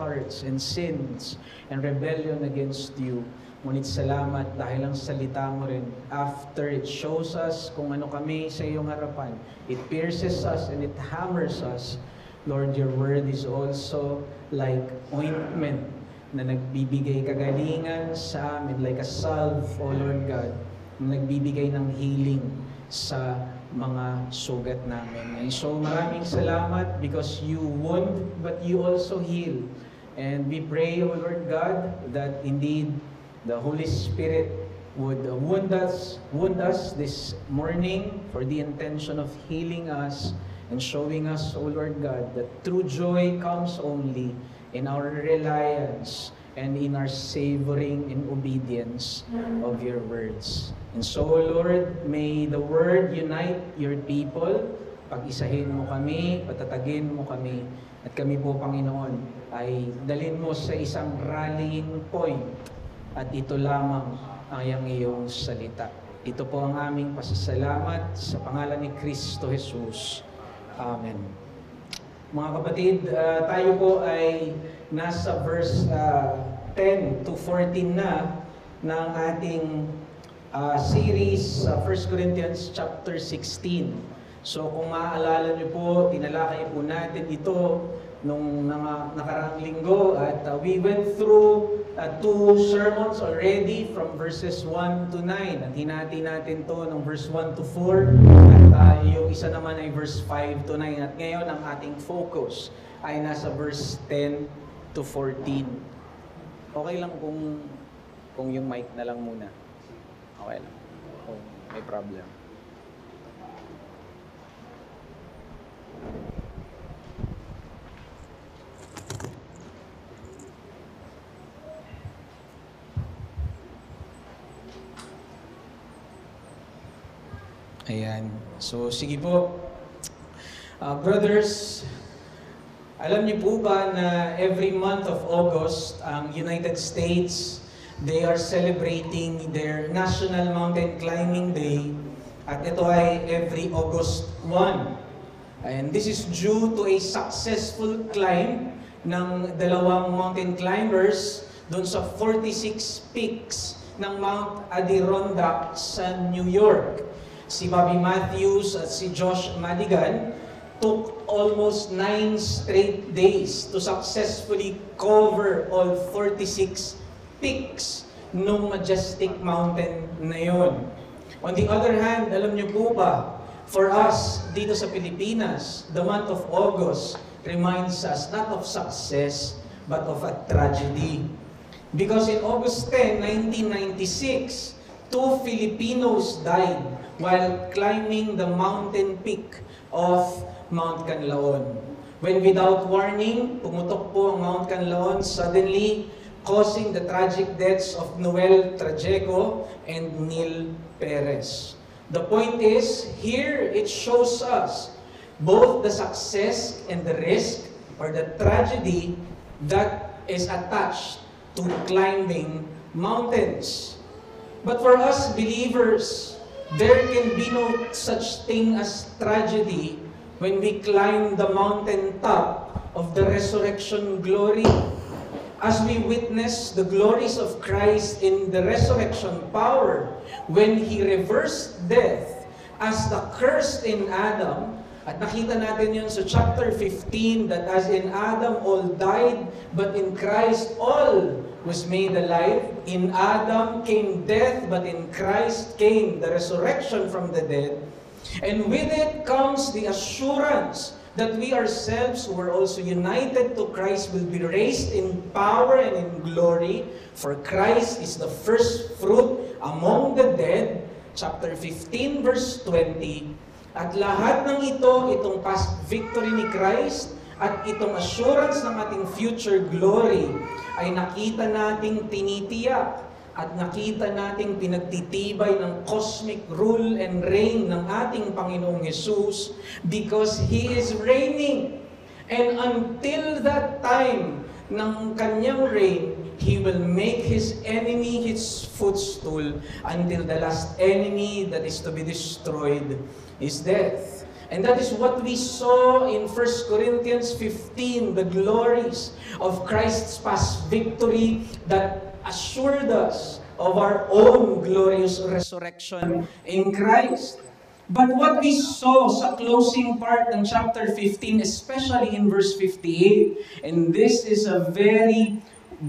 hearts and sins and rebellion against you. Ngunit salamat dahil ang salita mo rin, after it shows us kung ano kami sa iyong harapan, it pierces us and it hammers us. Lord, your word is also like ointment na nagbibigay kagalingan sa amin, like a salve, O Lord God, na nagbibigay ng healing sa mga sugat namin. And so maraming salamat because you wound but you also heal. And we pray, O Lord God, that indeed the Holy Spirit would wound us this morning for the intention of healing us and showing us, O Lord God, that true joy comes only in our reliance and in our savoring in obedience of your words. And so, O Lord, may the word unite your people. Pag-isahin mo kami, patatagin mo kami, at kami po, Panginoon, ay dalhin mo sa isang rallying point. At ito lamang ang iyong salita. Ito po ang aming pasasalamat sa pangalan ni Kristo Jesus. Amen. Mga kapatid, tayo po ay nasa verse 10 to 14 na ng ating series 1 Corinthians chapter 16. So kung maaalala niyo po, tinalakay po natin ito nung nakaraang linggo at we went through 2 sermons already from verses 1 to 9 at hinati natin to ng verse 1 to 4 at yung isa naman ay verse 5 to 9 at ngayon ang ating focus ay nasa verse 10 to 14. Okay lang kung yung mic na lang muna. Okay lang. Kung may problem. Ayan. So, sige po. Brothers, alam niyo po ba na every month of August, ang United States, they are celebrating their National Mountain Climbing Day. At ito ay every August 1. And this is due to a successful climb ng dalawang mountain climbers doon sa 46 peaks ng Mount Adirondack sa New York. Si Bobby Matthews at si Josh Madigan took almost 9 straight days to successfully cover all 46 peaks ng majestic mountain na yon. On the other hand, alam niyo po ba, for us dito sa Pilipinas, the month of August reminds us not of success but of a tragedy. Because in August 10, 1996, 2 Filipinos died while climbing the mountain peak of Mount Canlaon. When without warning, pumutok po ang Mount Canlaon suddenly, causing the tragic deaths of Noel Trajeco and Neil Perez. The point is, here it shows us both the success and the risk or the tragedy that is attached to climbing mountains. But for us believers, there can be no such thing as tragedy when we climb the mountain top of the resurrection glory. As we witness the glories of Christ in the resurrection power, when He reversed death as the curse in Adam, at nakita natin yun sa chapter 15, that as in Adam all died, but in Christ all was made alive. In Adam came death, but in Christ came the resurrection from the dead. And with it comes the assurance that we ourselves who are also united to Christ will be raised in power and in glory. For Christ is the first fruit among the dead. Chapter 15, verse 20. At lahat ng itong past victory ni Christ, at itong assurance ng ating future glory ay nakita nating tinitiyak at nakita nating pinagtitibay ng cosmic rule and reign ng ating Panginoong Jesus because He is reigning. And until that time ng kanyang reign, He will make His enemy His footstool until the last enemy that is to be destroyed is death. And that is what we saw in 1 Corinthians 15, the glories of Christ's past victory that assured us of our own glorious resurrection in Christ. But what we saw sa closing part ng chapter 15, especially in verse 58, and this is a very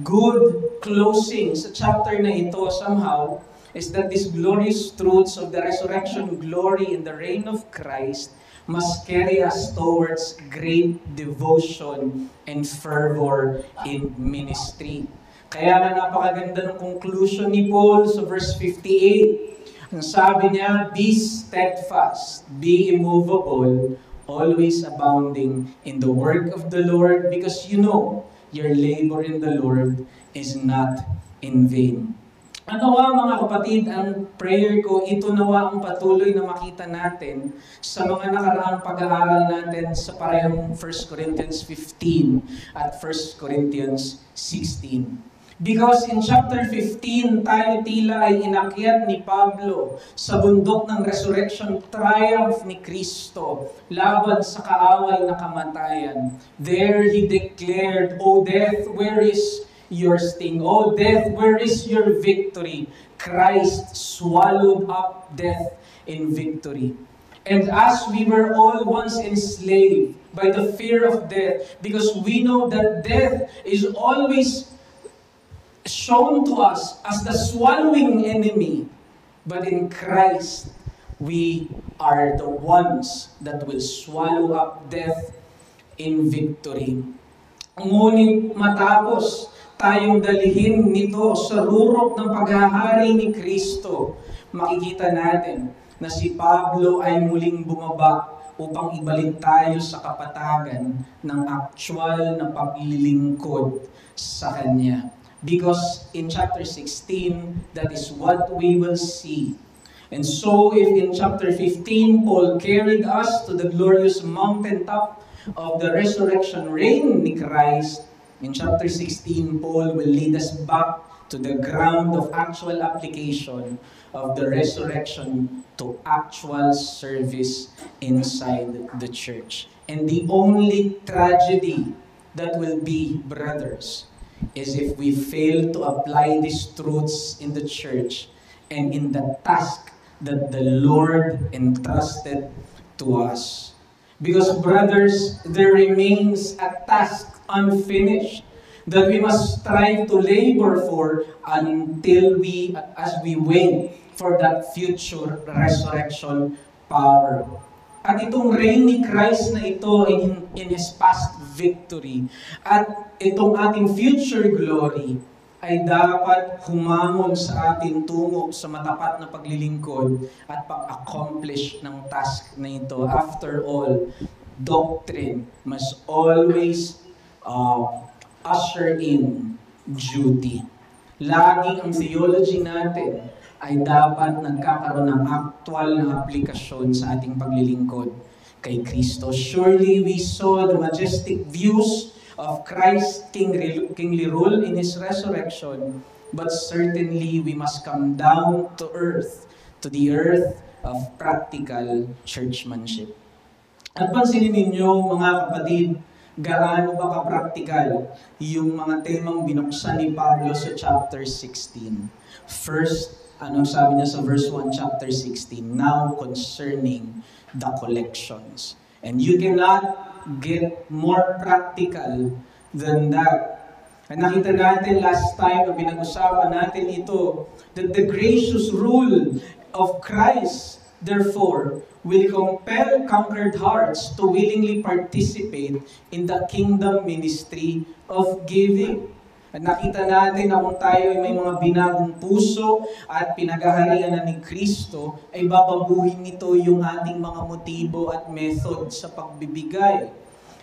good closing sa chapter na ito somehow, is that these glorious truths of the resurrection glory in the reign of Christ must carry us towards great devotion and fervor in ministry. Kaya nga napakaganda ng conclusion ni Paul sa verse 58. Ang sabi niya, be steadfast, be immovable, always abounding in the work of the Lord, because you know your labor in the Lord is not in vain. Ano nga mga kapatid, ang prayer ko, ito nawa ang patuloy na makita natin sa mga nakaraang pag-aaral natin sa parehong 1 Corinthians 15 at 1 Corinthians 16. Because in chapter 15, tayo tila ay inakyat ni Pablo sa bundok ng resurrection triumph ni Kristo laban sa kaaway na kamatayan. There he declared, O death, where is your sting? O death, where is your victory? Christ swallowed up death in victory. And as we were all once enslaved by the fear of death, because we know that death is always shown to us as the swallowing enemy, but in Christ, we are the ones that will swallow up death in victory. Ngunit matapos tayong dalhin nito sa rurok ng paghahari ni Kristo, makikita natin na si Pablo ay muling bumaba upang ibalik tayo sa kapatagan ng actual na paglilingkod sa Kanya. Because in chapter 16, that is what we will see. And so if in chapter 15, Paul carried us to the glorious mountaintop of the resurrection reign ni Christ, in chapter 16, Paul will lead us back to the ground of actual application of the resurrection to actual service inside the church. And the only tragedy that will be, brothers, is if we fail to apply these truths in the church and in the task that the Lord entrusted to us. Because, brothers, there remains a task unfinished that we must strive to labor for until as we wait for that future resurrection power. At itong reign ni Christ na ito in His past victory at itong ating future glory ay dapat humangon sa atin tungo sa matapat na paglilingkod at pag-accomplish ng task na ito. After all, doctrine must always usher in duty. Laging ang theology natin ay dapat nagkakaroon ng actual na aplikasyon sa ating paglilingkod kay Kristo. Surely we saw the majestic views of Christ's kingly rule in His resurrection, but certainly we must come down to the earth of practical churchmanship. At pansinin ninyo mga kapatid, gaano ba ka-practical yung mga temang binuksan ni Pablo sa chapter 16. First, anong sabi niya sa verse 1, chapter 16? Now concerning the collections. And you cannot get more practical than that. And nakita natin last time na pinag-usapan natin ito, that the gracious rule of Christ, therefore, will compel conquered hearts to willingly participate in the kingdom ministry of giving. At nakita natin na kung tayo ay may mga binagong puso at pinaghaharian na ni Kristo, ay babaguhin nito yung ating mga motibo at method sa pagbibigay.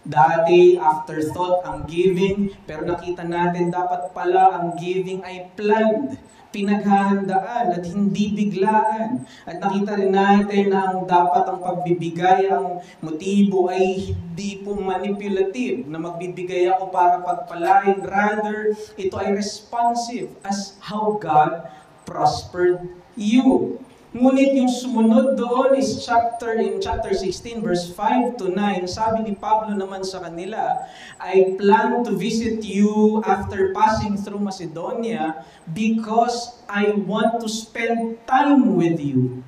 Dati, afterthought ang giving, pero nakita natin dapat pala ang giving ay planned, pinaghahandaan at hindi biglaan. At nakita rin natin na ang dapat ang pagbibigay, ang motibo ay hindi po manipulative, na magbibigay ako para pagpalain. Rather, ito ay responsive as how God prospered you. Ngunit yung sumunod doon is in chapter 16, verse 5 to 9, sabi ni Pablo naman sa kanila, I plan to visit you after passing through Macedonia because I want to spend time with you.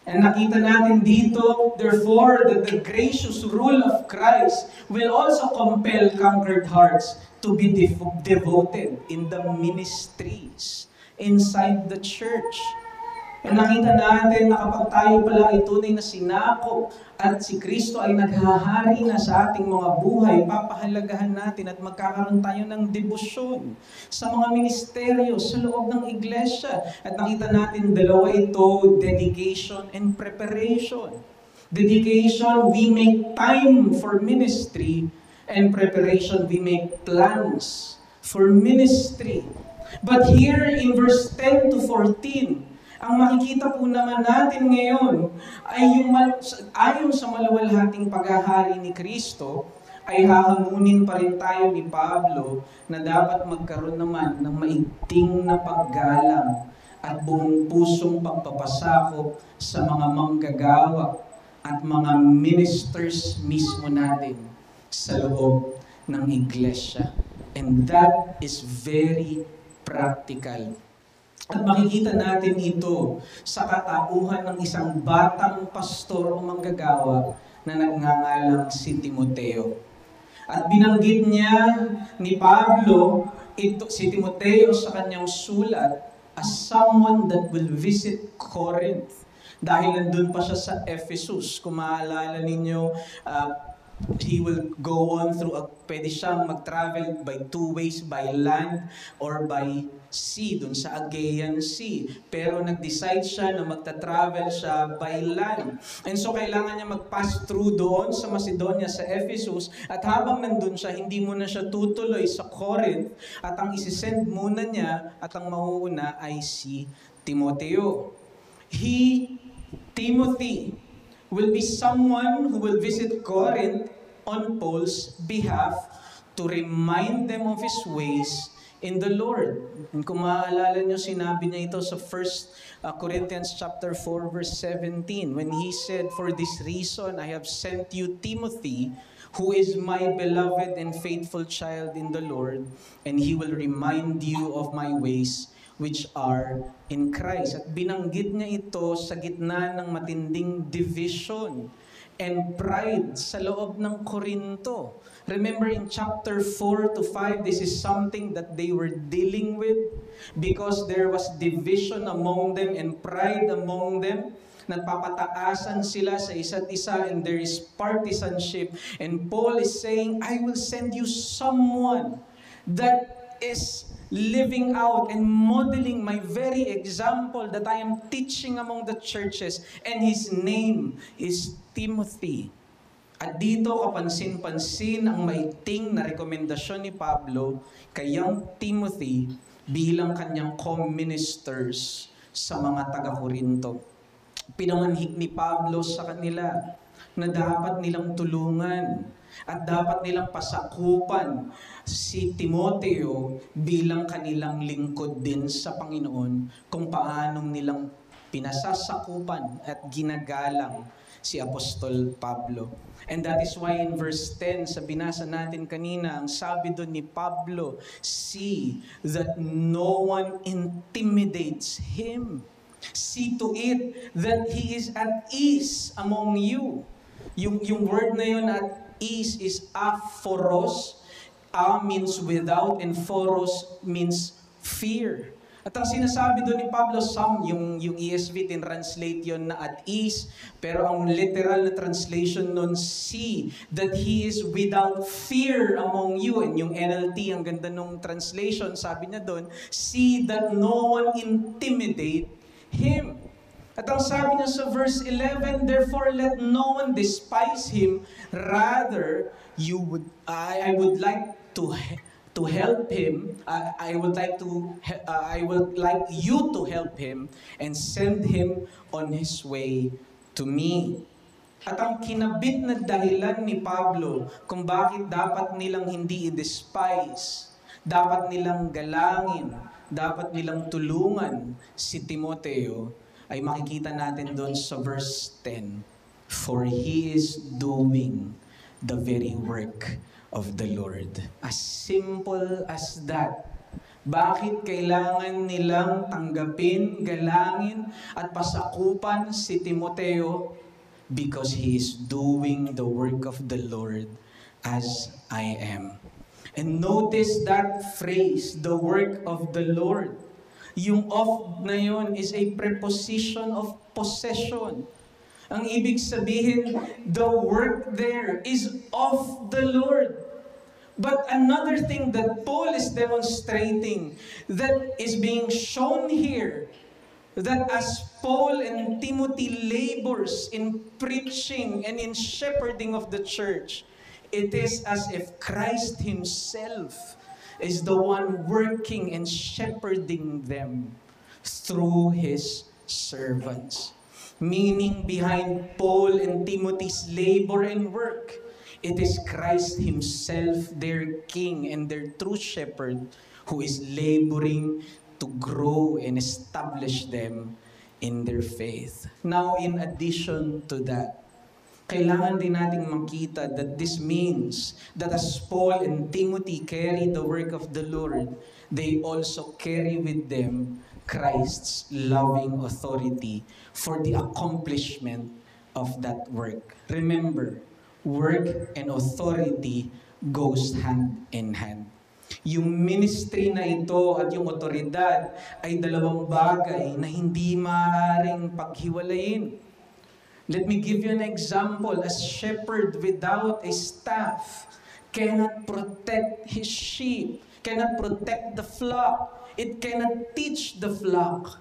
And nakita natin dito, therefore, that the gracious rule of Christ will also compel conquered hearts to be devoted in the ministries inside the church. And nakita natin na kapag tayo pala ay tunay na sinakop at si Kristo ay naghahari na sa ating mga buhay, papahalagahan natin at magkakaroon tayo ng debosyon sa mga ministeryo sa loob ng iglesia. At nakita natin dalawa ito, dedication and preparation. Dedication, we make time for ministry, and preparation, we make plans for ministry. But here in verse 10 to 14, ang makikita po naman natin ngayon ay yung ayon sa maluwalhating paghahari ni Kristo, ay hahamunin pa rin tayo ni Pablo na dapat magkaroon naman ng maigting na paggalang at buong pusong pagpapasakop sa mga manggagawa at mga ministers mismo natin sa loob ng iglesia. And that is very practical. At makikita natin ito sa katauhan ng isang batang pastor o manggagawa na nagngangalang si Timoteo. At binanggit niya ni Pablo si Timoteo sa kanyang sulat as someone that will visit Corinth. Dahil nandun pa siya sa Ephesus. Kung maalala ninyo, he will go on through, pwede siyang mag-travel by two ways, by land or by sea, dun sa Aegean Sea. Pero nag-decide siya na magta-travel siya by land. And so kailangan niya mag-pass through doon sa Macedonia, sa Ephesus, at habang nandun siya, hindi muna siya tutuloy sa Corinth, at ang isisend muna niya at ang mauuna ay si Timoteo. Timothy, will be someone who will visit Corinth on Paul's behalf to remind them of his ways in the Lord. And kung maaalala nyo, sinabi niya ito sa 1 Corinthians chapter 4 verse 17 when he said, "For this reason I have sent you Timothy, who is my beloved and faithful child in the Lord, and he will remind you of my ways which are in Christ." At binanggit niya ito sa gitna ng matinding division and pride sa loob ng Korinto. Remember in chapter 4 to 5, this is something that they were dealing with because there was division among them and pride among them. Nagpapataasan sila sa isa't isa and there is partisanship. And Paul is saying, I will send you someone that is living out and modeling my very example that I am teaching among the churches, and his name is Timothy. At dito kapansin-pansin ang maiting na rekomendasyon ni Pablo kay young Timothy bilang kanyang co-ministers sa mga taga-Korinto. Pinanganhik ni Pablo sa kanila na dapat nilang tulungan at dapat nilang pasakupan si Timoteo bilang kanilang lingkod din sa Panginoon kung paanong nilang pinasasakupan at ginagalang si Apostol Pablo. And that is why in verse 10, sa binasa natin kanina, ang sabi doon ni Pablo, see that no one intimidates him. See to it that he is at ease among you. Yung word na yun at ease is aphoros. Means without, and phoros means fear. At ang sinasabi doon ni Pablo, yung ESV translate yun na at ease, pero ang literal na translation nun, see that he is without fear among you. And yung NLT, ang ganda nung translation, sabi niya doon, see that no one intimidate him. At ang sabi niya sa verse 11, therefore let no one despise him, rather I would like to help him. I would like you to help him and send him on his way to me. At ang kinabit na dahilan ni Pablo kung bakit dapat nilang hindi i-despise, dapat nilang galangin, dapat nilang tulungan si Timoteo, ay makikita natin doon sa verse 10. For He is doing the very work of the Lord. As simple as that. Bakit kailangan nilang tanggapin, galangin, at pasakupan si Timoteo? Because he is doing the work of the Lord as I am. And notice that phrase, the work of the Lord. Yung of na yun is a preposition of possession. Ang ibig sabihin, the work there is of the Lord. But another thing that Paul is demonstrating, that is being shown here, that as Paul and Timothy labors in preaching and in shepherding of the church, it is as if Christ Himself is the one working and shepherding them through His servants. Meaning behind Paul and Timothy's labor and work, it is Christ Himself, their King and their true shepherd, who is laboring to grow and establish them in their faith. Now, in addition to that, kailangan din nating makita that this means that as Paul and Timothy carry the work of the Lord, they also carry with them Christ's loving authority for the accomplishment of that work. Remember, work and authority goes hand in hand. Yung ministry na ito at yung otoridad ay dalawang bagay na hindi maaaring paghiwalayin. Let me give you an example. A shepherd without a staff cannot protect his sheep, cannot protect the flock. It cannot teach the flock.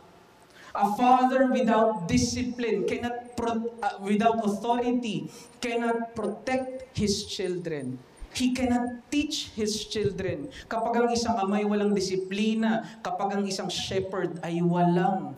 A father without discipline, without authority, cannot protect his children. He cannot teach his children. Kapag ang isang amay walang disiplina, kapag ang isang shepherd ay walang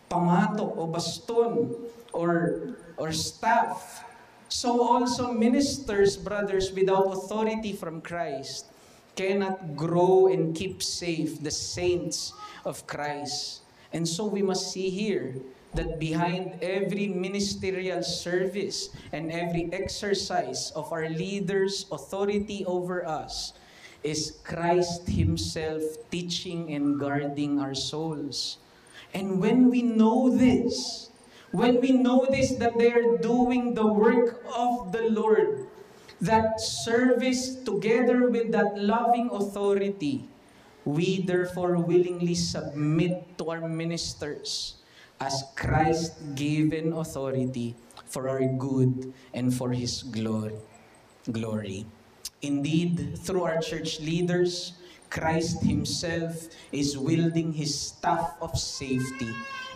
pamatok o baston or staff. So also ministers, brothers, without authority from Christ cannot grow and keep safe the saints of Christ. And so we must see here that behind every ministerial service and every exercise of our leaders' authority over us is Christ Himself teaching and guarding our souls. And when we know this, that they are doing the work of the Lord, that service together with that loving authority, we therefore willingly submit to our ministers as Christ-given authority for our good and for His glory. Indeed, through our church leaders, Christ Himself is wielding His staff of safety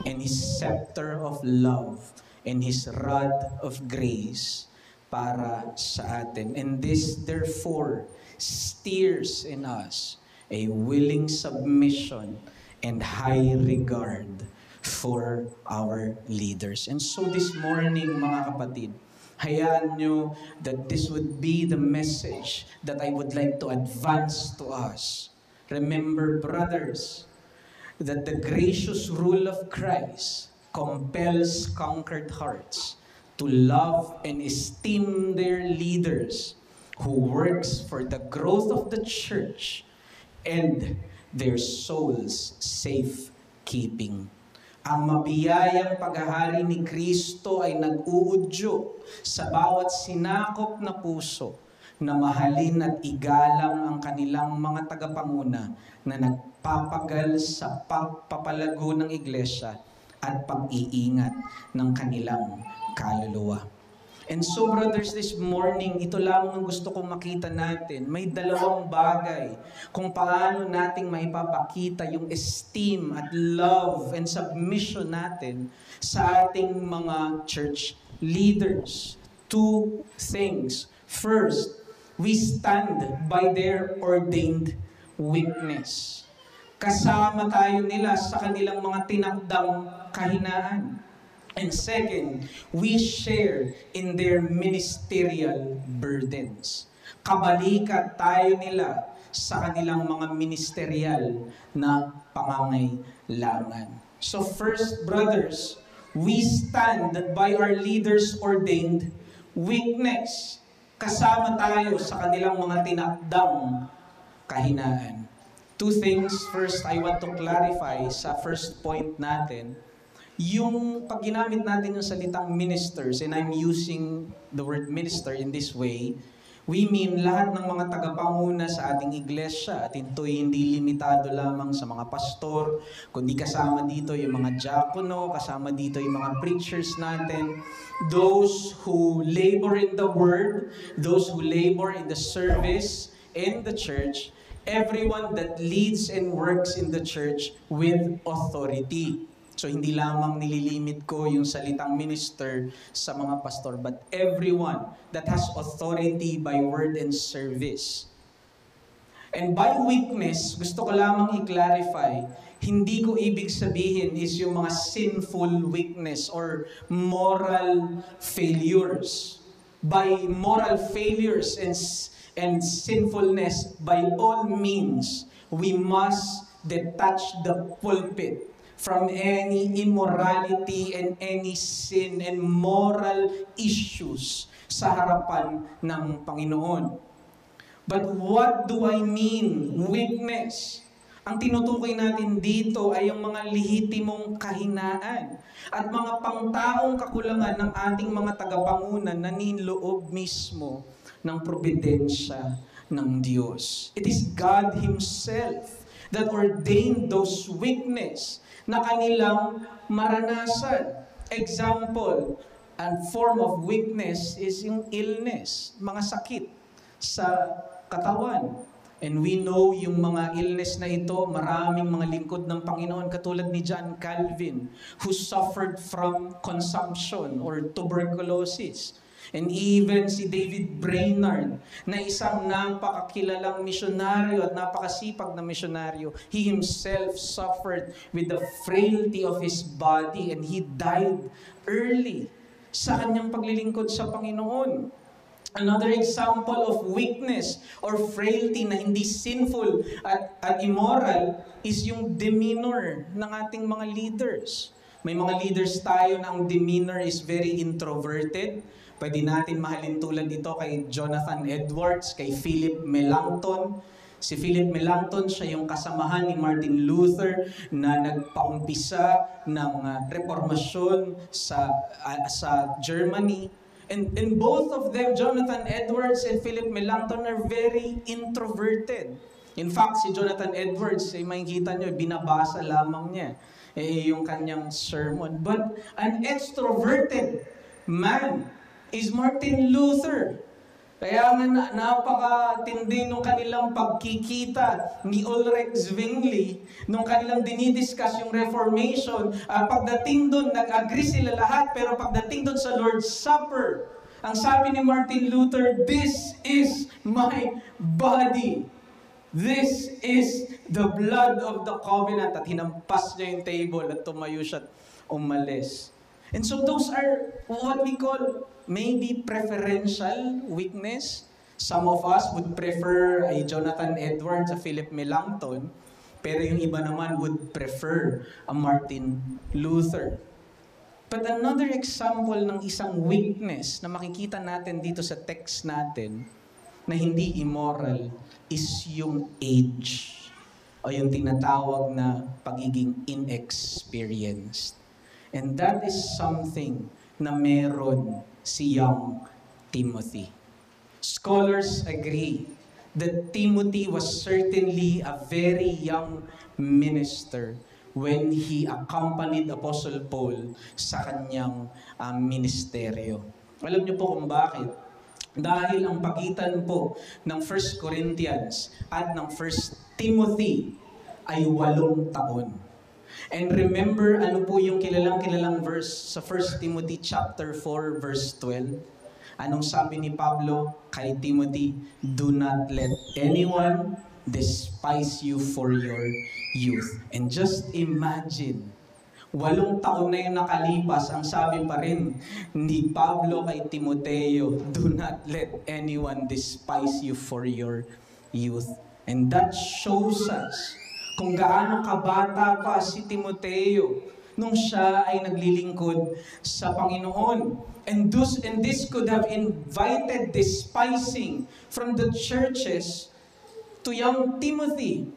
and His scepter of love and His rod of grace para sa atin. And this, therefore, steers in us a willing submission and high regard for our leaders. And so this morning, mga kapatid, hayaan nyo that this would be the message that I would like to advance to us. Remember, brothers, that the gracious rule of Christ compels conquered hearts to love and esteem their leaders who works for the growth of the church and their souls' safekeeping. Ang mabiyayang paghahari ni Kristo ay nag-uudyo sa bawat sinakop na puso na mahalin at igalang ang kanilang mga tagapanguna na nagpapagal sa pagpapalago ng iglesia at pag-iingat ng kanilang kaluluwa. And so, brothers, this morning, ito lamang ang gusto kong makita natin. May dalawang bagay kung paano nating maipapakita yung esteem at love and submission natin sa ating mga church leaders. Two things. First, we stand by their ordained witness. Kasama tayo nila sa kanilang mga tinakdang kahinaan. And second, we share in their ministerial burdens. Kabalikat tayo nila sa kanilang mga ministerial na pangangailangan. So first, brothers, we stand by our leaders' ordained weakness. Kasama tayo sa kanilang mga tinakdang kahinaan. Two things. First, I want to clarify sa first point natin, yung pag ginamit natin yung salitang ministers, and I'm using the word minister in this way, we mean lahat ng mga tagapanguna sa ating iglesia, at ito'y hindi limitado lamang sa mga pastor, kundi kasama dito yung mga diakono, kasama dito yung mga preachers natin, those who labor in the word, those who labor in the service in the church, everyone that leads and works in the church with authority. So hindi lamang nililimit ko yung salitang minister sa mga pastor, but everyone that has authority by word and service. And by weakness, gusto ko lamang i-clarify, hindi ko ibig sabihin is yung mga sinful weakness or moral failures. By moral failures and sinfulness, by all means, we must detach the pulpit from any immorality and any sin and moral issues sa harapan ng Panginoon. But what do I mean? Weakness. Ang tinutukoy natin dito ay ang mga lehitimong kahinaan at mga pangtaong kakulangan ng ating mga tagapanguna na niloob mismo ng probidensya ng Diyos. It is God Himself that ordained those weakness na kanilang maranasan. Example, and form of weakness is yung illness, mga sakit sa katawan. And we know yung mga illness na ito, maraming mga lingkod ng Panginoon, katulad ni John Calvin, who suffered from consumption or tuberculosis. And even si David Brainerd, na isang napakakilalang misyonaryo at napakasipag na misyonaryo, he himself suffered with the frailty of his body and he died early sa kanyang paglilingkod sa Panginoon. Another example of weakness or frailty na hindi sinful at immoral is yung demeanor ng ating mga leaders. May mga leaders tayo na ang demeanor is very introverted. Pwede natin mahalin tulad dito kay Jonathan Edwards, kay Philip Melanchthon. Si Philip Melanchthon, siya yung kasamahan ni Martin Luther na nagpaumpisa ng reformasyon sa Germany. And both of them, Jonathan Edwards and Philip Melanchthon, are very introverted. In fact, si Jonathan Edwards, makikita nyo, binabasa lamang niya yung kanyang sermon. But an extroverted man is Martin Luther. Kaya nga napakatindi nung kanilang pagkikita ni Ulrich Zwingli, nung kanilang dinidiscuss yung Reformation, pagdating doon, nag-agree sila lahat, pero pagdating doon sa Lord's Supper, ang sabi ni Martin Luther, "This is my body. This is the blood of the covenant." At hinampas niya yung table at tumayo siya at umalis. And so those are what we call maybe preferential weakness. Some of us would prefer a Jonathan Edwards, a Philip Melanchthon, pero yung iba naman would prefer a Martin Luther. But another example ng isang weakness na makikita natin dito sa text natin na hindi immoral is yung age o yung tinatawag na pagiging inexperienced. And that is something na meron si young Timothy. Scholars agree that Timothy was certainly a very young minister when he accompanied Apostle Paul sa kanyang ministeryo. Alam niyo po kung bakit? Dahil ang pagitan po ng 1 Corinthians at ng 1 Timothy ay 8 taon. And remember, ano po yung kilalang verse sa 1 Timothy chapter 4, verse 12? Anong sabi ni Pablo kay Timothy? "Do not let anyone despise you for your youth." And just imagine, 8 taon na yung nakalipas, ang sabi pa rin ni Pablo kay Timoteo, "Do not let anyone despise you for your youth." And that shows us kung gaano kabata pa si Timoteo nung siya ay naglilingkod sa Panginoon. And this could have invited despising from the churches to young Timothy.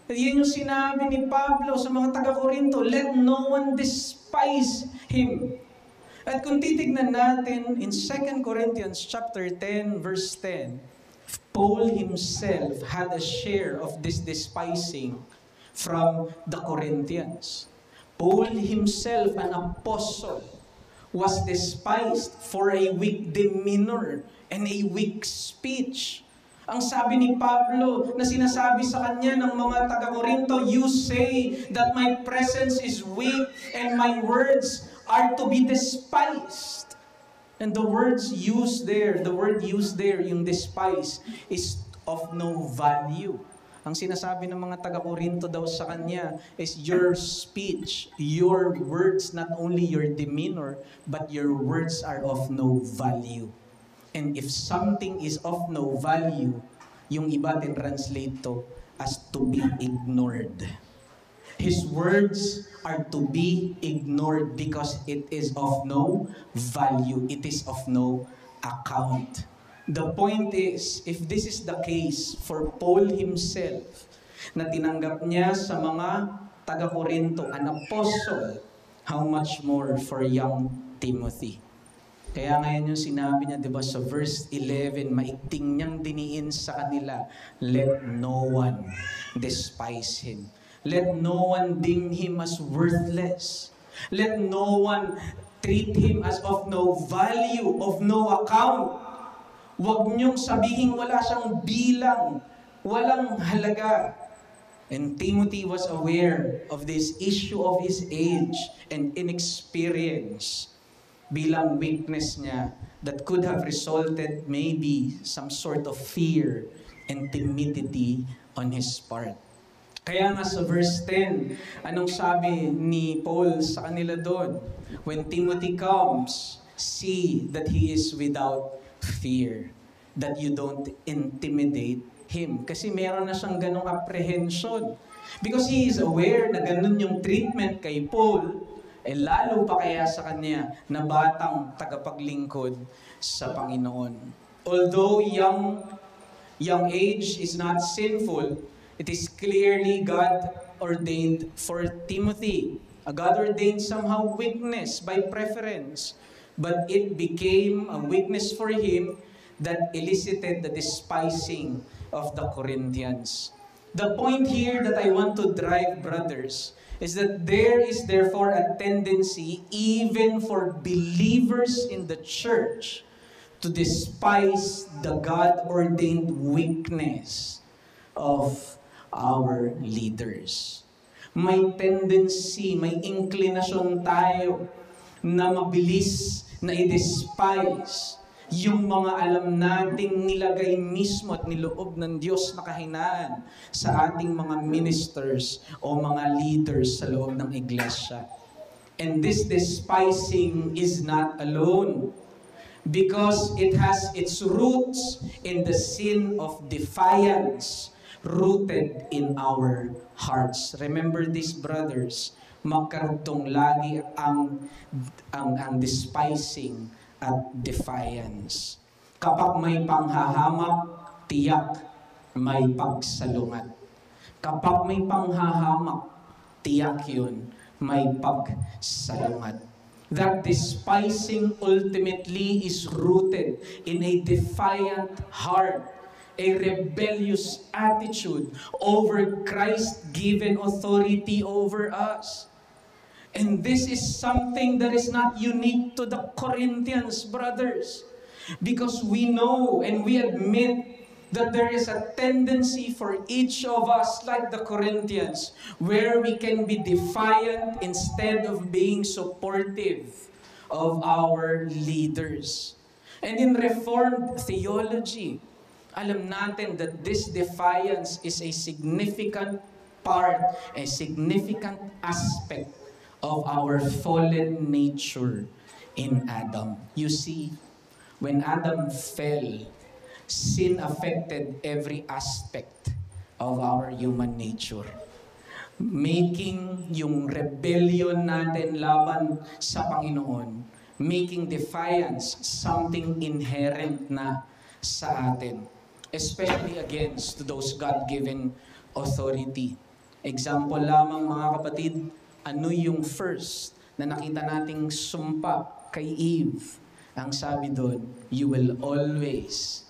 At yan yung sinabi ni Pablo sa mga taga-Korinto, let no one despise him. At kung titignan natin in 2 Corinthians chapter 10, verse 10, Paul himself had a share of this despising from the Corinthians. Paul himself, an apostle, was despised for a weak demeanor and a weak speech. Ang sabi ni Pablo na sinasabi sa kanya ng mga taga-Korinto, you say that my presence is weak and my words are to be despised. And the word used there, yung despise, is of no value. Ang sinasabi ng mga taga-Korinto daw sa kanya is your speech, your words, not only your demeanor, but your words are of no value. And if something is of no value, yung iba translate to as to be ignored. His words are to be ignored because it is of no value. It is of no account. The point is, if this is the case for Paul himself, na tinanggap niya sa mga taga-Korinto, an apostle, how much more for young Timothy? Kaya ngayon yung sinabi niya, di ba, sa verse 11, maigting niyang diniin sa kanila, let no one despise him. Let no one deem him as worthless. Let no one treat him as of no value, of no account. Huwag niyong sabihin wala siyang bilang, walang halaga. And Timothy was aware of this issue of his age and inexperience bilang weakness niya that could have resulted maybe some sort of fear and timidity on his part. Kaya nga sa verse 10, anong sabi ni Paul sa kanila doon? When Timothy comes, see that he is without fear, that you don't intimidate him. Kasi meron na siyang ganong apprehension. Because he is aware na ganun yung treatment kay Paul, lalo pa kaya sa kanya na batang tagapaglingkod sa Panginoon. Although young age is not sinful, it is clearly God ordained for Timothy. God ordained somehow weakness by preference, but it became a weakness for him that elicited the despising of the Corinthians. The point here that I want to drive, brothers, is that there is therefore a tendency even for believers in the church to despise the God-ordained weakness of our leaders. May tendency, may inclination tayo na mabilis na i-despise yung mga alam nating nilagay mismo at niloob ng Diyos na kahinaan sa ating mga ministers o mga leaders sa loob ng iglesia. And this despising is not alone because it has its roots in the sin of defiance rooted in our hearts. Remember this, brothers, magkarugtong lagi ang despising at defiance. Kapag may panghahamak, tiyak may pagsalungat. Kapag may panghahamak, tiyak yun, may pagsalungat. That despising ultimately is rooted in a defiant heart, a rebellious attitude over Christ-given authority over us. And this is something that is not unique to the Corinthians, brothers. Because we know and we admit that there is a tendency for each of us, like the Corinthians, where we can be defiant instead of being supportive of our leaders. And in Reformed theology, alam natin that this defiance is a significant part, a significant aspect of our fallen nature in Adam. You see, when Adam fell, sin affected every aspect of our human nature. making yung rebellion natin laban sa Panginoon, making defiance something inherent na sa atin, especially against those God-given authority. Example lamang mga kapatid, ano yung first na nakita nating sumpa kay Eve? Ang sabi doon, you will always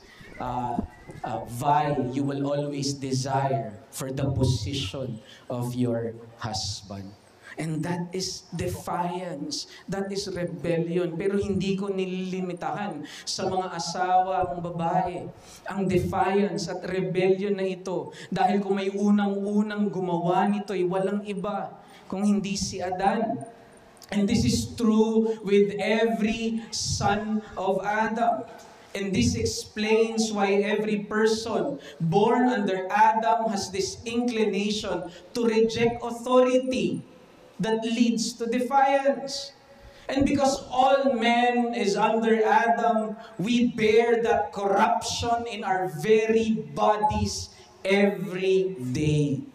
you will always desire for the position of your husband. And that is defiance. That is rebellion. Pero hindi ko nililimitahan sa mga asawang babae ang defiance at rebellion na ito. Dahil kung may unang-unang gumawa nito ay walang iba kung hindi si Adan. And this is true with every son of Adam. And this explains why every person born under Adam has this inclination to reject authority that leads to defiance. And because all men is under Adam, we bear that corruption in our very bodies every day.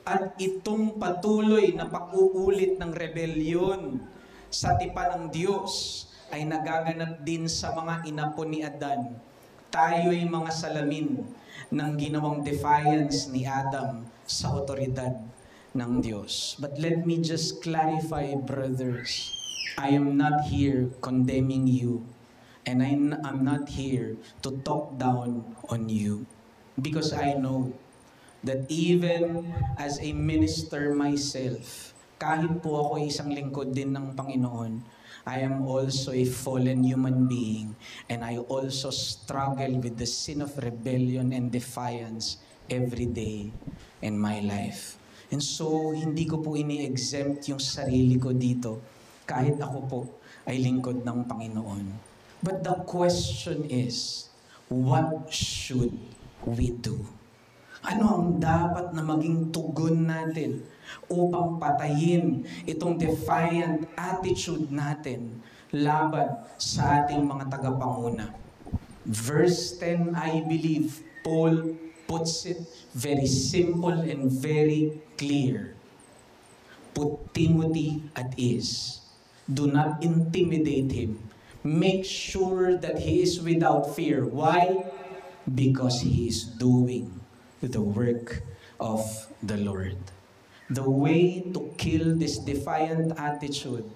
At itong patuloy na pag-uulit ng rebelyon sa tipan ng Diyos ay nagaganap din sa mga inapo ni Adan. Tayo'y mga salamin ng ginawang defiance ni Adam sa otoridad ng Diyos. But let me just clarify, brothers, I am not here condemning you, and I'm not here to talk down on you, because I know that even as a minister myself, kahit po ako isang lingkod din ng Panginoon, I am also a fallen human being, and I also struggle with the sin of rebellion and defiance every day in my life. And so, hindi ko po ini-exempt yung sarili ko dito, kahit ako po ay lingkod ng Panginoon. But the question is, what should we do? Ano ang dapat na maging tugon natin upang patayin itong defiant attitude natin laban sa ating mga tagapanguna? Verse 10, I believe, Paul puts it very simple and very clear. Put Timothy at ease. Do not intimidate him. Make sure that he is without fear. Why? Because he is doing the work of the Lord. The way to kill this defiant attitude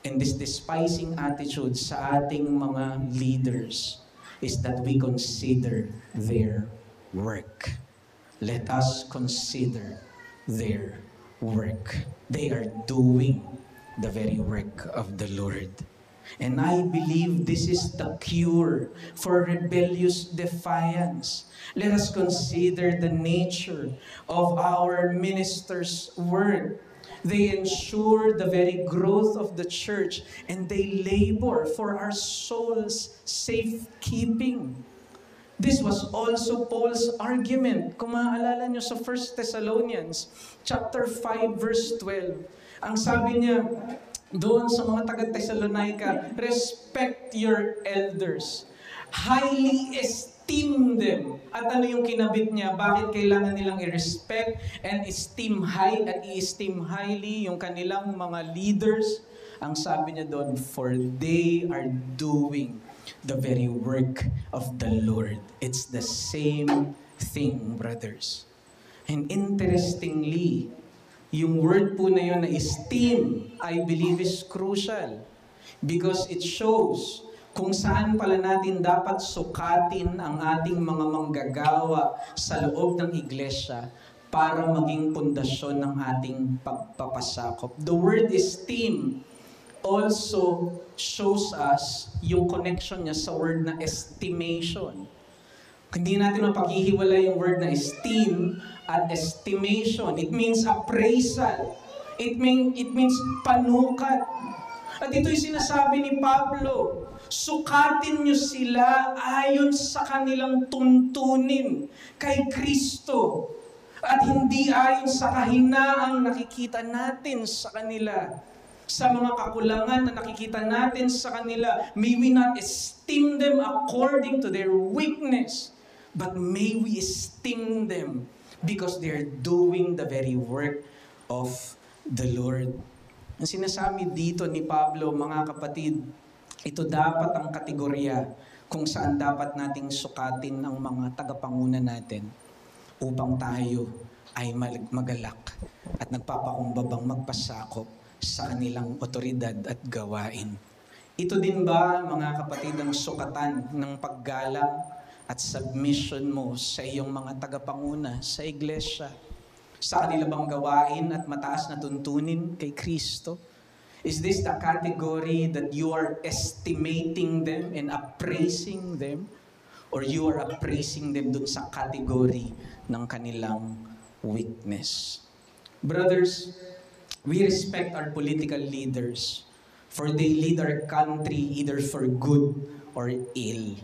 and this despising attitude sa ating mga leaders is that we consider their work. Let us consider their work. They are doing the very work of the Lord. And I believe this is the cure for rebellious defiance. Let us consider the nature of our ministers' work. They ensure the very growth of the church, and they labor for our souls' safekeeping. This was also Paul's argument. Kung maaalala nyo sa 1 Thessalonians chapter 5 verse 12, ang sabi niya doon sa mga taga-Thessalonica, respect your elders. Highly esteem them. At ano yung kinabit niya? Bakit kailangan nilang i-respect and esteem high at i-esteem highly yung kanilang mga leaders? Ang sabi niya doon, for they are doing the very work of the Lord. It's the same thing, brothers. And interestingly, yung word po na yun na esteem, I believe is crucial because it shows kung saan pala natin dapat sukatin ang ating mga manggagawa sa loob ng iglesia para maging pundasyon ng ating pagpapasakop. The word esteem also shows us yung connection niya sa word na estimation. Hindi natin mapaghihiwala yung word na esteem at estimation. It means appraisal. It means panukat. At ito'y sinasabi ni Pablo, sukatin nyo sila ayon sa kanilang tuntunin kay Kristo at hindi ayon sa kahinaang nakikita natin sa kanila. Sa mga kakulangan na nakikita natin sa kanila, may we not esteem them according to their weakness, but may we esteem them because they're doing the very work of the Lord. Ang sinasabi dito ni Pablo, mga kapatid, ito dapat ang kategorya kung saan dapat nating sukatin ang mga tagapanguna natin upang tayo ay magalak at nagpapakumbabang magpasakop sa kanilang otoridad at gawain. Ito din ba, mga kapatid, ang sukatan ng paggalang at submission mo sa iyong mga tagapanguna sa iglesia? Sa kanila bang gawain at mataas na tuntunin kay Kristo? Is this the category that you are estimating them and appraising them? Or you are appraising them dun sa category ng kanilang weakness? Brothers, we respect our political leaders, for they lead our country either for good or ill.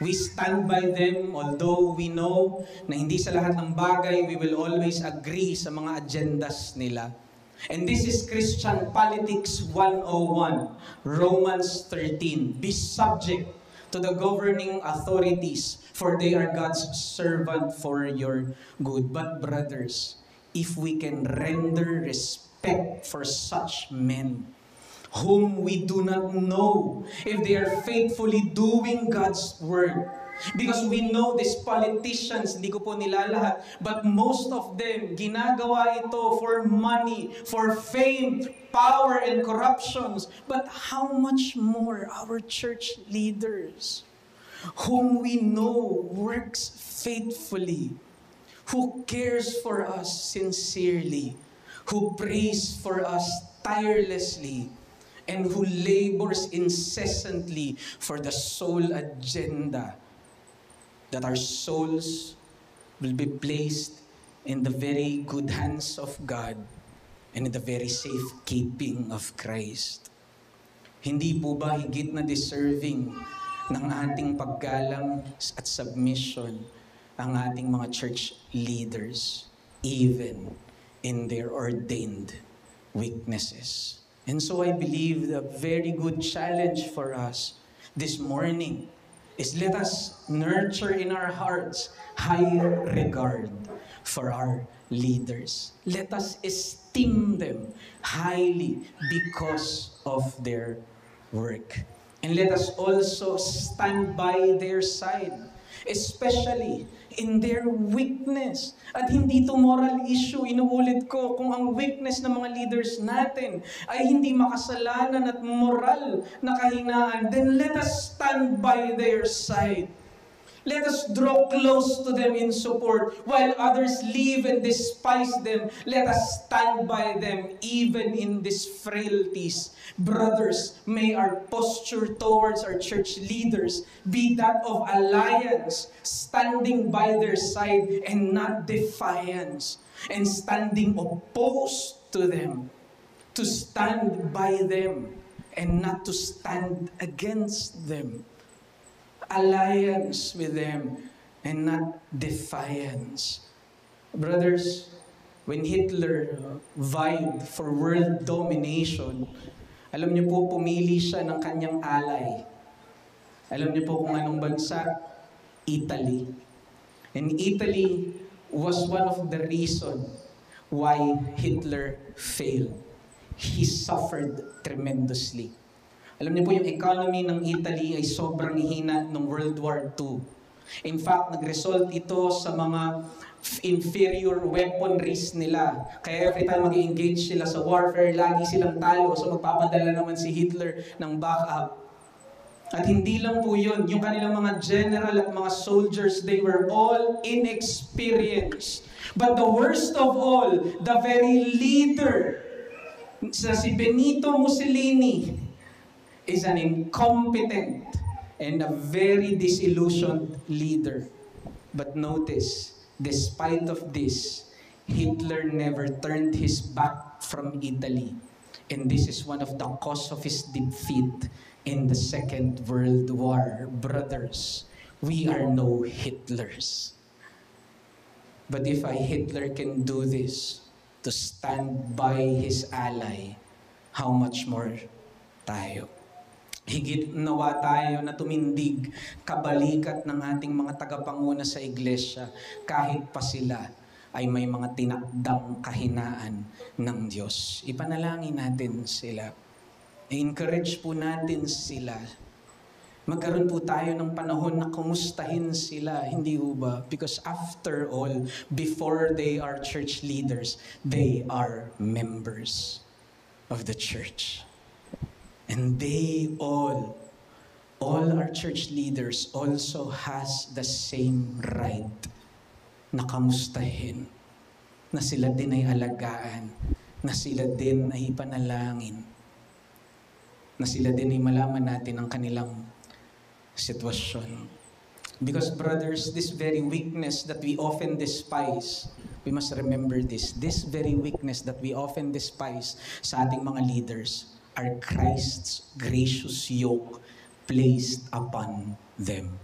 We stand by them, although we know na hindi sa lahat ng bagay we will always agree sa mga agendas nila. And this is Christian Politics 101, Romans 13. Be subject to the governing authorities, for they are God's servant for your good. But brothers, if we can render respect for such men, whom we do not know if they are faithfully doing God's word. Because we know these politicians, hindi ko po nilalahat, but most of them, ginagawa ito for money, for fame, power, and corruptions. But how much more our church leaders, whom we know works faithfully, who cares for us sincerely, who prays for us tirelessly, and who labors incessantly for the soul agenda, that our souls will be placed in the very good hands of God and in the very safe keeping of Christ. Hindi po ba higit na deserving ng ating paggalang at submission ang ating mga church leaders, even in their ordained weaknesses? And so I believe the very good challenge for us this morning is let us nurture in our hearts high regard for our leaders. Let us esteem them highly because of their work. And let us also stand by their side, especially in their weakness. At hindi ito moral issue, inuulit ko, kung ang weakness ng mga leaders natin ay hindi makasalanan at moral na kahinaan, then let us stand by their side. Let us draw close to them in support. While others leave and despise them, let us stand by them even in these frailties. Brothers, may our posture towards our church leaders be that of alliance, standing by their side and not defiance, and standing opposed to them, to stand by them and not to stand against them. Alliance with them and not defiance. Brothers, when Hitler vied for world domination, alam niyo po, pumili siya ng kanyang ally. Alam niyo po kung anong bansa? Italy. And Italy was one of the reasons why Hitler failed. He suffered tremendously. Alam niyo po, yung economy ng Italy ay sobrang hina noong World War II. In fact, nag-result ito sa mga inferior weaponries nila. Kaya every time mag-engage sila sa warfare, lagi silang talo. So magpapadala naman si Hitler ng backup. At hindi lang po yun, yung kanilang mga general at mga soldiers, they were all inexperienced. But the worst of all, the very leader, si Benito Mussolini, is an incompetent and a very disillusioned leader. But notice, despite of this, Hitler never turned his back from Italy. And this is one of the cause of his defeat in the Second World War. Brothers, we are no Hitlers. But if a Hitler can do this, to stand by his ally, how much more tayo? Higit nawa tayo na tumindig kabalikat ng ating mga tagapanguna sa iglesia kahit pa sila ay may mga tinakdang kahinaan ng Diyos. Ipanalangin natin sila. I-encourage po natin sila. Magkaroon po tayo ng panahon na kumustahin sila, hindi ho ba? Because after all, before they are church leaders, they are members of the church. And they all our church leaders also has the same right na kamustahin, na sila din ay alagaan, na sila din ay ipanalangin, na sila din ay malaman natin ang kanilang sitwasyon. Because brothers, this very weakness that we often despise, we must remember this very weakness that we often despise sa ating mga leaders are Christ's gracious yoke placed upon them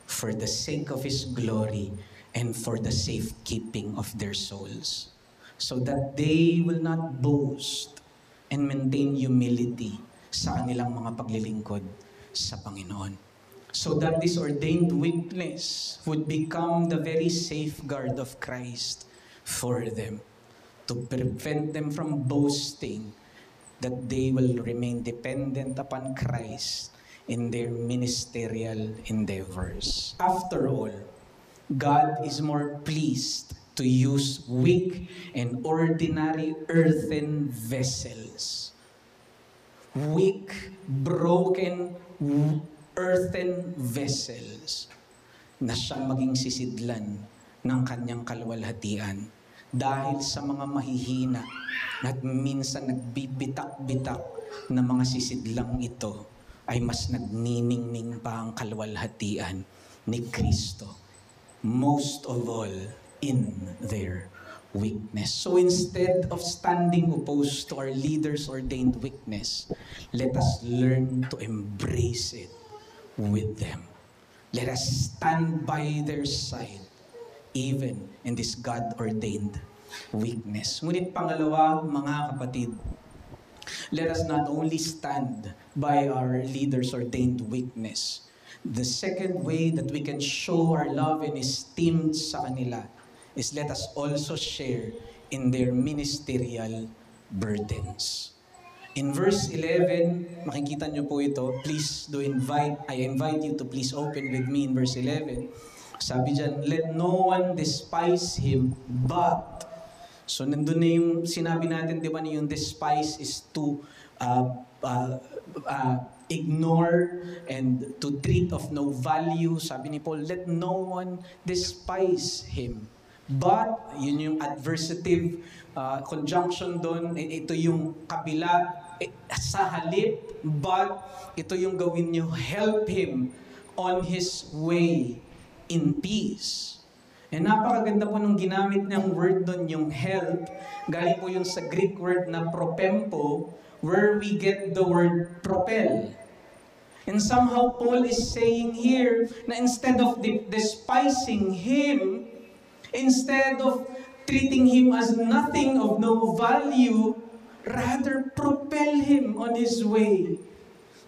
for the sake of His glory and for the safekeeping of their souls, so that they will not boast and maintain humility sa kanilang mga paglilingkod sa Panginoon. So that this ordained weakness would become the very safeguard of Christ for them, to prevent them from boasting, that they will remain dependent upon Christ in their ministerial endeavors. After all, God is more pleased to use weak and ordinary earthen vessels. Weak, broken, earthen vessels na siyang maging sisidlan ng kanyang kaluwalhatian dahil sa mga mahihina at minsan nagbibitak-bitak na mga sisidlang ito ay mas nagniningning pa ang kaluwalhatian ni Kristo, most of all in their weakness. So instead of standing opposed to our leaders' ordained weakness, let us learn to embrace it with them. Let us stand by their side, even in this God-ordained weakness. Ngunit pangalawa, mga kapatid, let us not only stand by our leaders' ordained weakness. The second way that we can show our love and esteem sa kanila is let us also share in their ministerial burdens. In verse 11, makikita nyo po ito. Please I invite you to please open with me in verse 11. Sabi dyan, let no one despise him, but. So nandun na yung sinabi natin, di ba, yung despise is to ignore and to treat of no value. Sabi ni Paul, let no one despise him. But, yun yung adversative conjunction doon, ito yung kabila, sa halip, but ito yung gawin nyo, help him on his way in peace. And napakaganda po nung ginamit niyang word doon, yung help, galing po yun sa Greek word na propempo, where we get the word propel. And somehow Paul is saying here na instead of despising him, instead of treating him as nothing of no value, rather propel him on his way.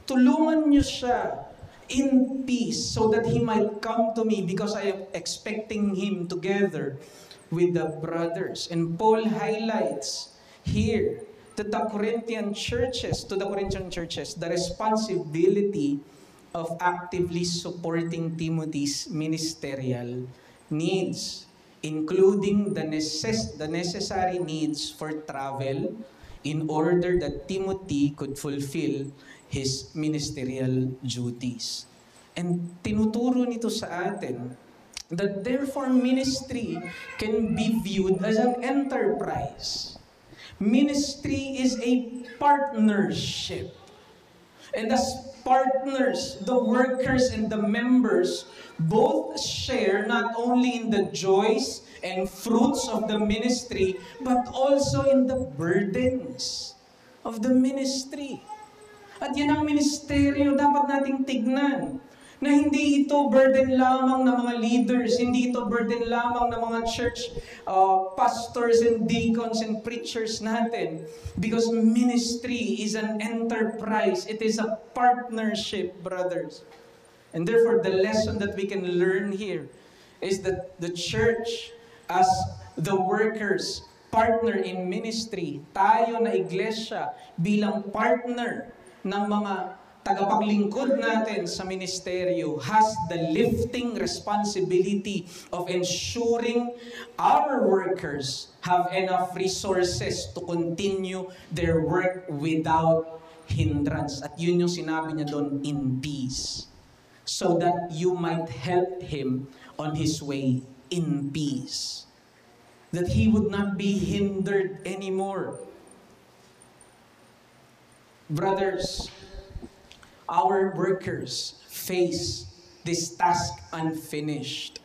Tulungan niyo siya in peace so that he might come to me because I am expecting him together with the brothers. And Paul highlights here to the Corinthian churches, the responsibility of actively supporting Timothy's ministerial needs, including the necessary needs for travel in order that Timothy could fulfill his ministerial duties. And tinuturo nito sa atin that therefore ministry can be viewed as an enterprise. Ministry is a partnership. And as partners, the workers and the members both share not only in the joys and fruits of the ministry, but also in the burdens of the ministry. At yan ang ministeryo dapat nating tignan. Na hindi ito burden lamang ng mga leaders, hindi ito burden lamang ng mga church pastors and deacons and preachers natin. Because ministry is an enterprise. It is a partnership, brothers. And therefore, the lesson that we can learn here is that the church, as the workers, partner in ministry, tayo na iglesia bilang partner ng mga tagapaglingkod natin sa ministeryo has the lifting responsibility of ensuring our workers have enough resources to continue their work without hindrance. At yun yung sinabi niya doon, in peace. So that you might help him on his way in peace. That he would not be hindered anymore. Brothers, our workers face this task unfinished.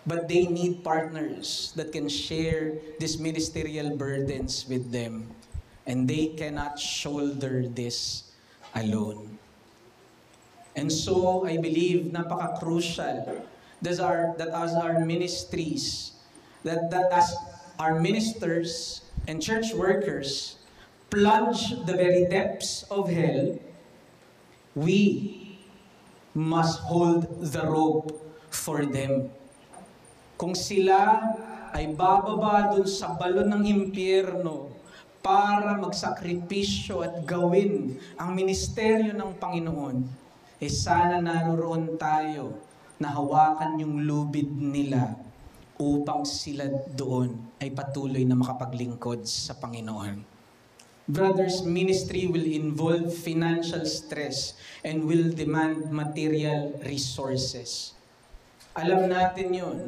But they need partners that can share these ministerial burdens with them. And they cannot shoulder this alone. And so, I believe, napaka-crucial that as our ministries, that as our ministers and church workers plunge the very depths of hell, we must hold the rope for them. Kung sila ay bababa dun sa balon ng impyerno para magsakripisyo at gawin ang ministeryo ng Panginoon, sana naroon tayo na hawakan yung lubid nila upang sila doon ay patuloy na makapaglingkod sa Panginoon. Brothers, ministry will involve financial stress and will demand material resources. Alam natin yun.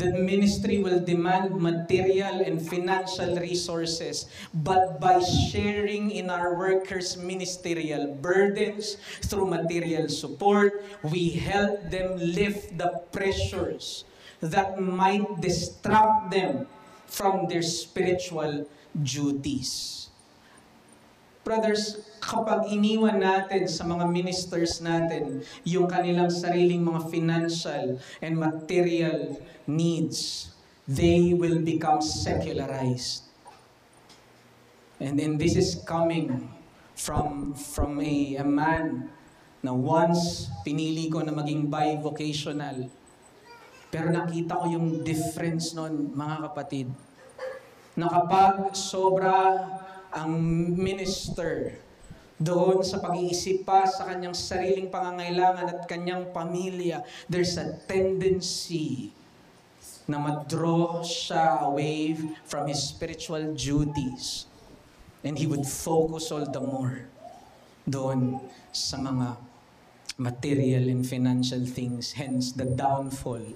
That ministry will demand material and financial resources, but by sharing in our workers' ministerial burdens through material support, we help them lift the pressures that might distract them from their spiritual duties. Brothers, kapag iniwan natin sa mga ministers natin yung kanilang sariling mga financial and material needs, they will become secularized. And then this is coming from a man na once pinili ko na maging bivocational. Pero nakita ko yung difference nun, mga kapatid. Na kapag sobra ang minister doon sa pag-iisip pa sa kanyang sariling pangangailangan at kanyang pamilya, there's a tendency na ma-draw siya away from his spiritual duties. And he would focus all the more doon sa mga material and financial things. Hence, the downfall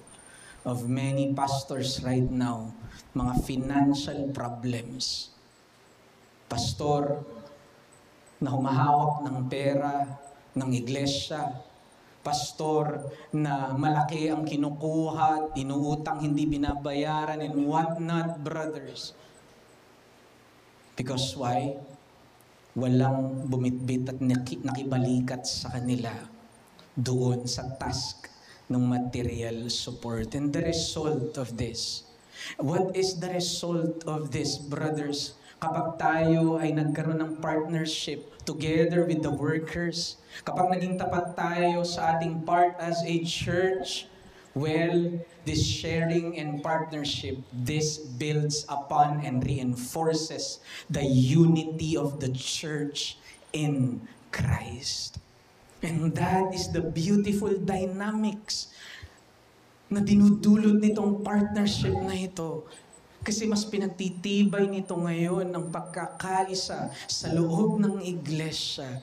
of many pastors right now, mga financial problems. Pastor na humahawak ng pera ng iglesia, pastor na malaki ang kinukuha, inuutang, hindi binabayaran, and what not, brothers. Because why? Walang bumitbit at nakibalikat sa kanila doon sa task ng material support. And the result of this, what is the result of this, brothers? Kapag tayo ay nagkaroon ng partnership together with the workers, kapag naging tapat tayo sa ating part as a church, well, this sharing and partnership, this builds upon and reinforces the unity of the church in Christ. And that is the beautiful dynamics na dinudulot nitong partnership na ito. Kasi mas pinagtitibay nito ngayon ng pagkakaisa sa loob ng iglesia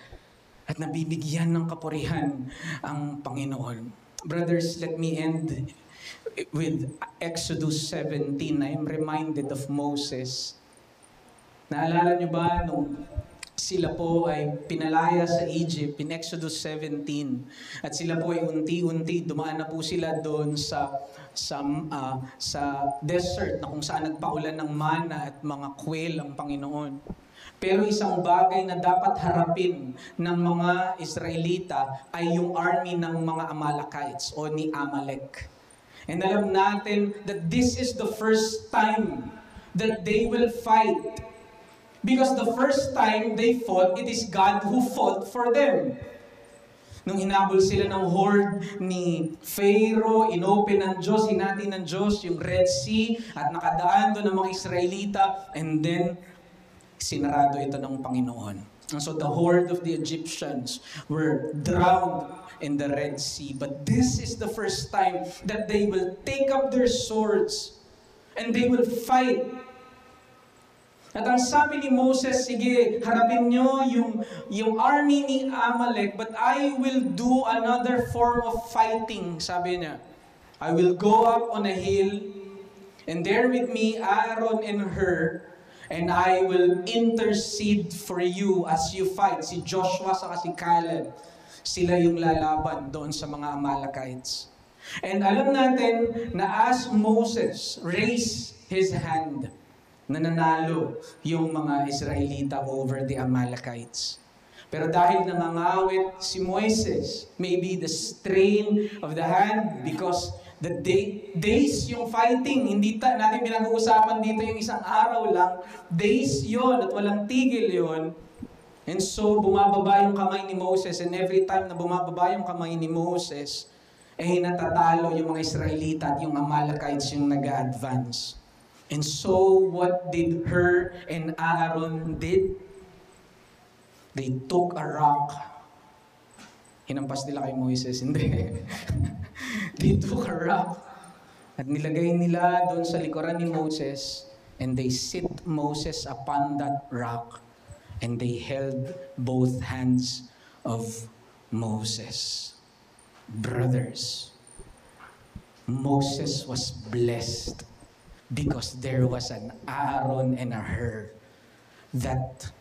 at nabibigyan ng kapurihan ang Panginoon. Brothers, let me end with Exodus 17. I'm reminded of Moses. Naalala niyo ba nung sila po ay pinalaya sa Egypt in Exodus 17 at sila po ay unti-unti dumaan na po sila doon sa desert na kung saan nagpaulan ng mana at mga quail ang Panginoon. Pero isang bagay na dapat harapin ng mga Israelita ay yung army ng mga Amalekites o ni Amalek. And alam natin that this is the first time that they will fight. Because the first time they fought, it is God who fought for them. Nung hinabol sila ng horde ni Pharaoh, inopen ng Diyos, hinati ng Diyos yung Red Sea at nakadaan doon ng mga Israelita, and then sinarado ito ng Panginoon. And so the horde of the Egyptians were drowned in the Red Sea. But this is the first time that they will take up their swords and they will fight. At ang sabi ni Moses, sige, harapin nyo yung army ni Amalek, but I will do another form of fighting, sabi niya. I will go up on a hill, and there with me, Aaron and Hur, and I will intercede for you as you fight. Si Joshua sa si Caleb, sila yung lalaban doon sa mga Amalekites. And alam natin na as Moses raised his hand, nananalo yung mga Israelita over the Amalekites. Pero dahil nangangawit si Moises, maybe the strain of the hand, because the days yung fighting, hindi natin pinag-uusapan dito yung isang araw lang, days yon at walang tigil yon. And so, bumababa yung kamay ni Moses, and every time na bumababa yung kamay ni Moses, natatalo yung mga Israelita at yung Amalekites yung nag-advance. And so, what did Hur and Aaron did? They took a rock. Hinampas nila kay Moises, hindi. They took a rock at nilagay nila doon sa likuran ni Moses, and they sit Moses upon that rock, and they held both hands of Moses. Brothers, Moses was blessed because there was an Aaron and a Hur that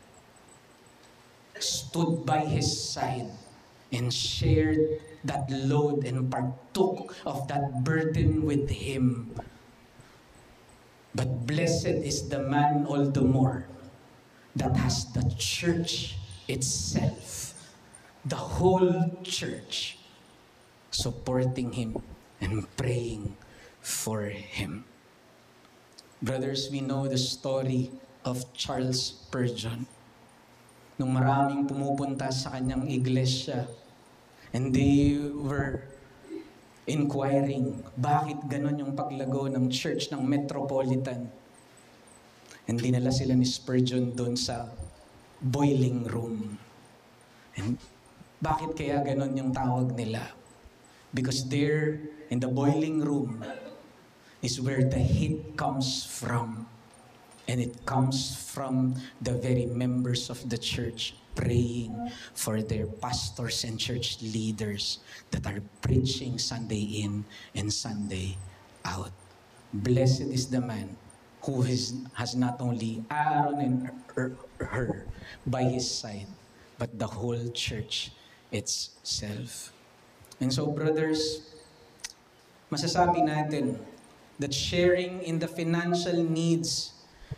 stood by his side and shared that load and partook of that burden with him. But blessed is the man all the more that has the church itself, the whole church, supporting him and praying for him. Brothers, we know the story of Charles Spurgeon. Nung maraming pumupunta sa kanyang iglesia, and they were inquiring, bakit ganon yung paglago ng church ng Metropolitan? And dinala sila ni Spurgeon doon sa boiling room. And bakit kaya ganon yung tawag nila? Because there, in the boiling room, is where the heat comes from. And it comes from the very members of the church praying for their pastors and church leaders that are preaching Sunday in and Sunday out. Blessed is the man who has not only Aaron and Hur by his side, but the whole church itself. And so, brothers, masasabi natin that sharing in the financial needs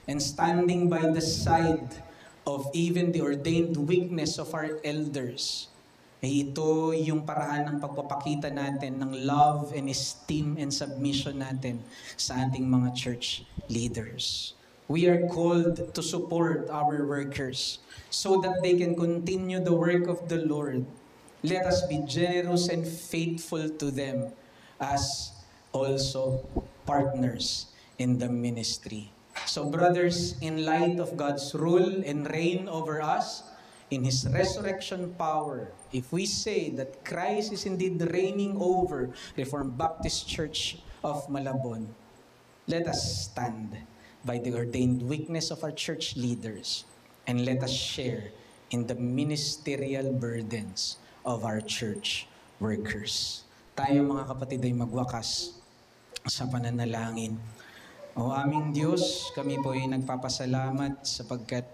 and standing by the side of even the ordained weakness of our elders, ito yung paraan ng pagpapakita natin ng love and esteem and submission natin sa ating mga church leaders. We are called to support our workers so that they can continue the work of the Lord. Let us be generous and faithful to them as also partners in the ministry. So brothers, in light of God's rule and reign over us, in His resurrection power, if we say that Christ is indeed reigning over Reformed Baptist Church of Malabon, let us stand by the ordained weakness of our church leaders, and let us share in the ministerial burdens of our church workers. Tayo mga kapatid ay magwakas sa pananalangin. O aming Diyos, kami po ay nagpapasalamat sapagkat